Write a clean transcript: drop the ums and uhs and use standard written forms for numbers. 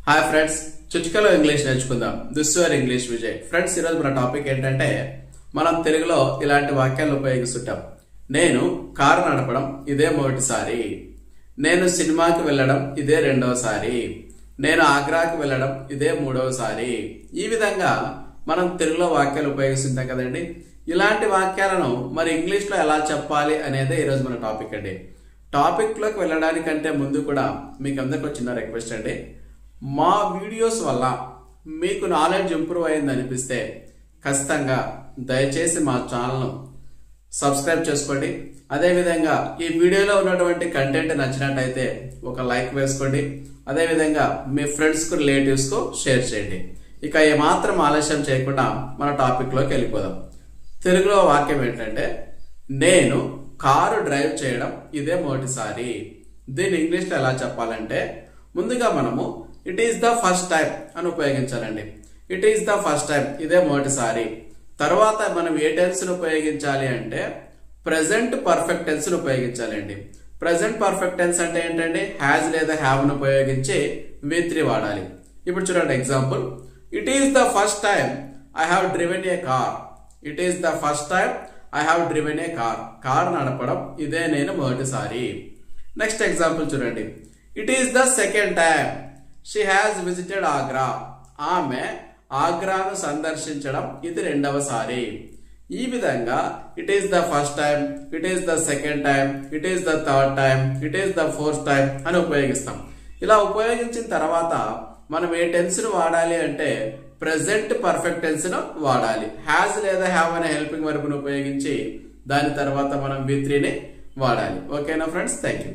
Hi friends, చుచుకలో English నేర్చుకుందాం. This your English Vijay. Friends, ఈరోజు మన టాపిక్ ఏంటంటే మనం తెలుగులో ఇలాంటి వాక్యాలు ఉపయోగిస్తుంటాం. నేను కారు నడపడం ఇదే మొదటిసారి, నేను సినిమాకి వెళ్ళడం ఇదే రెండవసారి, నేను ఆగ్రాకి వెళ్ళడం ఇదే మూడవసారి. ఈ విధంగా మనం తెలుగులో వాక్యాలు ఉపయోగిస్తుంటాం కదండి. ఇలాంటి వాక్యాలను మరి ఇంగ్లీష్లో ఎలా చెప్పాలి అనేదే ఈరోజు మన టాపిక్ అండి. టాపిక్ లోకి వెళ్ళడానికంటే ముందు కూడా మీకు అందరికీ చిన్న రిక్వెస్ట్ అండి. మా వీడియోస్ వల్ల మీకు నాలెడ్జ్ ఇంప్రూవ్ అయింది అనిపిస్తే ఖచ్చితంగా దయచేసి మా ఛానల్ను సబ్స్క్రైబ్ చేసుకోండి. అదేవిధంగా ఈ వీడియోలో ఉన్నటువంటి కంటెంట్ నచ్చినట్టయితే ఒక లైక్ వేసుకోండి. అదేవిధంగా మీ ఫ్రెండ్స్కు రిలేటివ్స్కు షేర్ చేయండి. ఇక ఏమాత్రం ఆలస్యం చేయకుండా మన టాపిక్లోకి వెళ్ళిపోదాం. తెలుగులో వాక్యం ఏంటంటే, నేను కారు డ్రైవ్ చేయడం ఇదే మొదటిసారి. దీన్ని ఇంగ్లీష్లో ఎలా చెప్పాలంటే, ముందుగా మనము it is the first time అని ఉపయోగించాలండి. It is the first time, ఇదే మొదటిసారి. తర్వాత మనం ఏ టెన్స్ ను ఉపయోగించాలి అంటే ప్రెసెంట్ పర్ఫెక్ట్ టెన్స్ ను ఉపయోగించాలండి. ప్రెసెంట్ పర్ఫెక్ట్ టెన్స్ అంటే ఏంటంటే హ్యాజ్ లేదా హ్యావ్ ను ఉపయోగించి V3 వాడాలి. ఇప్పుడు చూడండి example, it is the first time I have driven A car. It is the first time I have driven A car. Car నడపడం ఇదే నేను మొదటిసారి. నెక్స్ట్ ఎగ్జాంపుల్ చూడండి, it is the second time she has visited Agra. ఆమె ఆగ్రాను సందర్శించడం ఇది రెండవసారి. ఈ విధంగా it is the first time, it is the second time, it is the third time, it is the fourth time అని ఉపయోగిస్తాం. ఇలా ఉపయోగించిన తర్వాత మనం ఏ టెన్స్ ను వాడాలి అంటే ప్రెసెంట్ పర్ఫెక్ట్ టెన్స్ ను వాడాలి. హ్యాజ్ లేదా హ్యావ్ అనే హెల్పింగ్ వర్బ్ ను ఉపయోగించి దాని తర్వాత మనం V3 ని వాడాలి. ఓకేనా ఫ్రెండ్స్, థ్యాంక్ యూ.